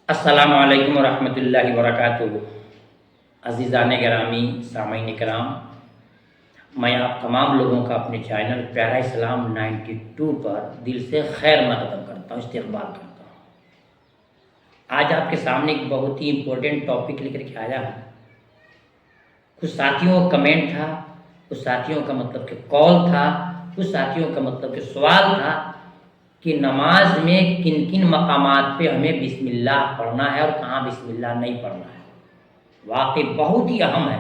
السلام علیکم ورحمۃ اللہ وبرکاتہ۔ عزیزان گرامی، سامعین کرام، میں آپ تمام لوگوں کا اپنے چینل پیارا اسلام 92 پر دل سے خیر مقدم کرتا ہوں، استقبال کرتا ہوں۔ آج آپ کے سامنے ایک بہت ہی امپورٹنٹ ٹاپک لے کر کے آیا ہوں۔ کچھ ساتھیوں کا کمنٹ تھا، کچھ ساتھیوں کا مطلب کہ کال تھا، کچھ ساتھیوں کا مطلب کہ سوال تھا کہ نماز میں کن کن مقامات پہ ہمیں بسم اللہ پڑھنا ہے اور کہاں بسم اللہ نہیں پڑھنا ہے۔ واقعی بہت ہی اہم ہے۔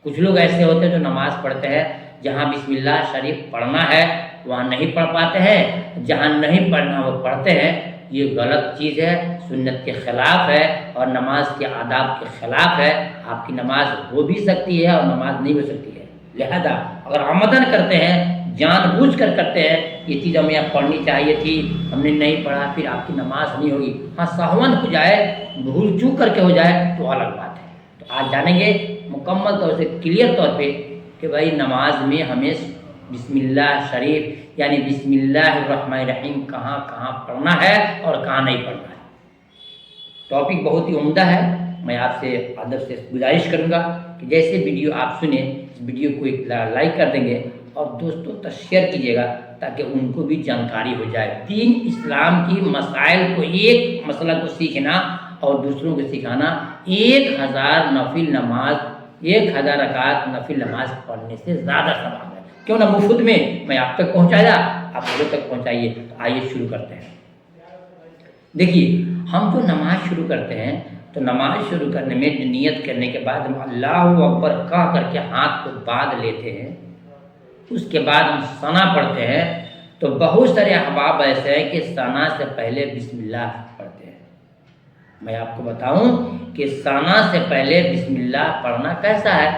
کچھ لوگ ایسے ہوتے ہیں جو نماز پڑھتے ہیں، جہاں بسم اللہ شریف پڑھنا ہے وہاں نہیں پڑھ پاتے ہیں، جہاں نہیں پڑھنا وہ پڑھتے ہیں۔ یہ غلط چیز ہے، سنت کے خلاف ہے اور نماز کے آداب کے خلاف ہے۔ آپ کی نماز ہو بھی سکتی ہے اور نماز نہیں ہو سکتی ہے۔ لہذا اگر عمدن کرتے ہیں، جان بوجھ کر کرتے ہیں، یہ چیز ہمیں اب پڑھنی چاہیے تھی، ہم نے نہیں پڑھا، پھر آپ کی نماز نہیں ہوگی۔ ہاں سہون ہو جائے، بھول چوک کر کے ہو جائے تو الگ بات ہے۔ تو آج جانیں گے مکمل طور سے کلیئر طور پہ کہ بھائی نماز میں ہمیں بسم اللہ شریف یعنی بسم اللہ الرحمن الرحیم کہاں کہاں پڑھنا ہے اور کہاں نہیں پڑھنا ہے۔ ٹاپک بہت ہی عمدہ ہے۔ میں آپ سے ادب سے گزارش کروں گا کہ جیسے ویڈیو آپ سنیں، اس ویڈیو کو ایک لائک کر دیں گے اور دوستوں تک شیئر کیجیے گا تاکہ ان کو بھی جانکاری ہو جائے۔ دین اسلام کی مسائل کو، ایک مسئلہ کو سیکھنا اور دوسروں کو سکھانا 1000 نفل نماز، 1000 رکعت نفل نماز پڑھنے سے زیادہ ثواب ہے۔ کیوں نہ مفت میں آپ تک پہنچایا، آپ لوگوں تک پہنچائیے۔ تو آئیے شروع کرتے ہیں۔ دیکھیے، ہم جو نماز شروع کرتے ہیں تو نماز شروع کرنے میں نیت کرنے کے بعد ہم اللہ اکبر کہہ کر کے ہاتھ کو باندھ لیتے ہیں۔ اس کے بعد ہم ثنا پڑھتے ہیں۔ تو بہت سارے احباب ایسے ہیں کہ ثنا سے پہلے بسم اللہ پڑھتے ہیں۔ میں آپ کو بتاؤں کہ ثنا سے پہلے بسم اللہ پڑھنا کیسا ہے۔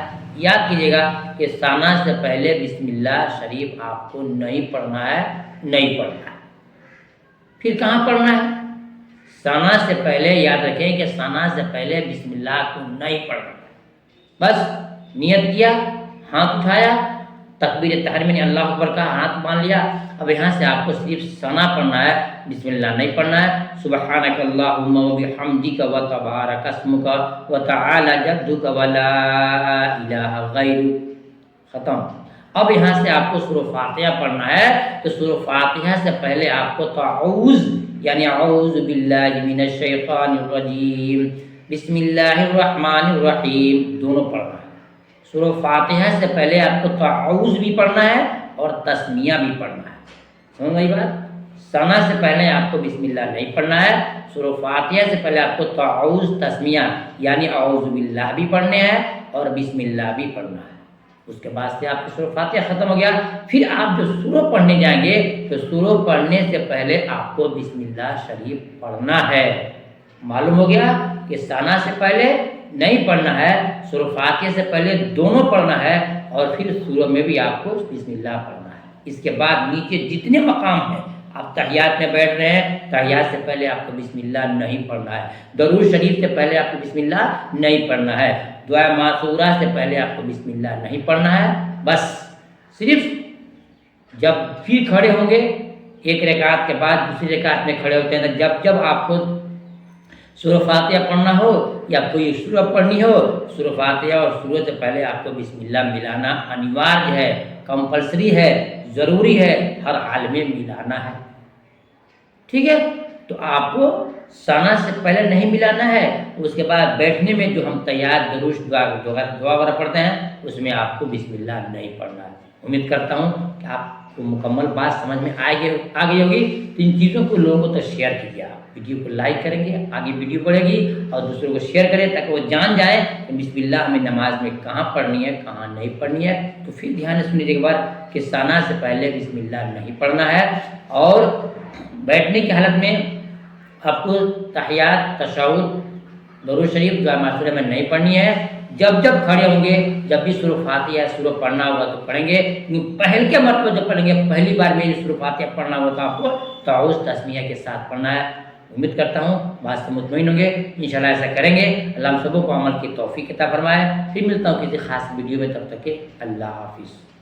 یاد کیجیے گا کہ ثنا سے پہلے بسم اللہ شریف آپ کو نہیں پڑھنا ہے، نہیں پڑھنا ہے۔ پھر کہاں پڑھنا ہے؟ ثنا سے پہلے یاد رکھیں کہ ثنا سے پہلے بسم اللہ کو نہیں پڑھنا ہے۔ بس نیت کیا، ہاتھ اٹھایا، تکبیر تحریمہ نے اللہ اکبر کا ہاتھ مان لیا۔ اب یہاں سے آپ کو صرف ثنا پڑھنا ہے، بسم اللہ نہیں پڑھنا ہے۔ سبحانک اللہم وبحمدک وتبارک اسمک وتعالی جدک ولا الہ غیرک، ختم۔ اب یہاں سے آپ کو سورہ فاتحہ پڑھنا ہے۔ تو سورہ فاتحہ سے پہلے آپ کو تعوذ یعنی اعوذ باللہ من الشیطان الرجیم بسم اللہ الرحمن الرحیم دونوں پڑھنا ہے۔ سورہ فاتحہ سے پہلے آپ کو تعوذ بھی پڑھنا ہے اور تسمیہ بھی پڑھنا ہے۔ سمجھ گئی بات؟ ثنا سے پہلے آپ کو بسم اللہ نہیں پڑھنا ہے۔ سورہ فاتحہ سے پہلے آپ کو تعوذ تسمیہ یعنی اعوذ باللہ بھی پڑھنے ہیں اور بسم اللہ بھی پڑھنا ہے۔ اس کے بعد سے آپ کی سورہ فاتحہ ختم ہو گیا۔ پھر آپ جو سورہ پڑھنے جائیں گے تو سورہ پڑھنے سے پہلے آپ کو بسم اللہ شریف پڑھنا ہے۔ معلوم ہو گیا کہ ثنا سے پہلے نہیں پڑھنا ہے، سورہ فاتحہ سے پہلے دونوں پڑھنا ہے اور پھر سورہ میں بھی آپ کو بسم اللہ پڑھنا ہے۔ اس کے بعد نیچے جتنے مقام ہیں، آپ تحیات میں بیٹھ رہے ہیں، تحیات سے پہلے آپ کو بسم اللہ نہیں پڑھنا ہے۔ درود شریف سے پہلے آپ کو بسم اللہ نہیں پڑھنا ہے۔ دعا معصورہ سے پہلے آپ کو بسم اللہ نہیں پڑھنا ہے۔ بس صرف جب پھر کھڑے ہوں گے، ایک رکعت کے بعد دوسری رکعت میں کھڑے ہوتے ہیں، تو جب آپ کو سورہ فاتحہ پڑھنا ہو یا کوئی سورہ پڑھنی ہو، سورہ فاتحہ اور سورہ سے پہلے آپ کو بسم اللہ ملانا انیوارج ہے، کمپلسری ہے، ضروری ہے، ہر حال میں ملانا ہے۔ ٹھیک ہے؟ تو آپ کو ثنا سے پہلے نہیں ملانا ہے۔ اس کے بعد بیٹھنے میں جو ہم تحیات درود دعا وغیرہ پڑھتے ہیں اس میں آپ کو بسم اللہ نہیں پڑھنا ہے۔ امید کرتا ہوں کہ آپ کو مکمل بات سمجھ میں آ گئی ہوگی۔ تو ان چیزوں کو لوگوں کو تو شیئر کیجیے۔ آپ ویڈیو کو لائک کریں گے، آگے ویڈیو بڑھے گی اور دوسروں کو شیئر کریں تاکہ وہ جان جائیں کہ بسم اللہ ہمیں نماز میں کہاں پڑھنی ہے، کہاں نہیں پڑھنی ہے۔ تو پھر دھیان سے سنیے ایک بار کہ ثنا سے پہلے بسم اللہ نہیں پڑھنا ہے اور بیٹھنے کی حالت میں آپ کو تحیات، تشہد، درود شریف، دعا معصورہ میں نہیں پڑھنی ہے۔ جب کھڑے ہوں گے، جب بھی سورہ فاتحہ سورہ پڑھنا ہوگا تو پڑھیں گے، لیکن پہل کے مرتبہ جب پڑھیں گے، پہلی بار میں سورہ فاتحہ پڑھنا ہوگا تو آپ کو تعوذ تسمیہ کے ساتھ پڑھنا ہے۔ امید کرتا ہوں بات سے مطمئن ہوں گے، انشاءاللہ ایسا کریں گے۔ اللہ ہم سبوں کو عمل کی توفیق عطا فرمائے۔ پھر ملتا ہوں کسی خاص ویڈیو میں، تب تک کہ اللہ حافظ۔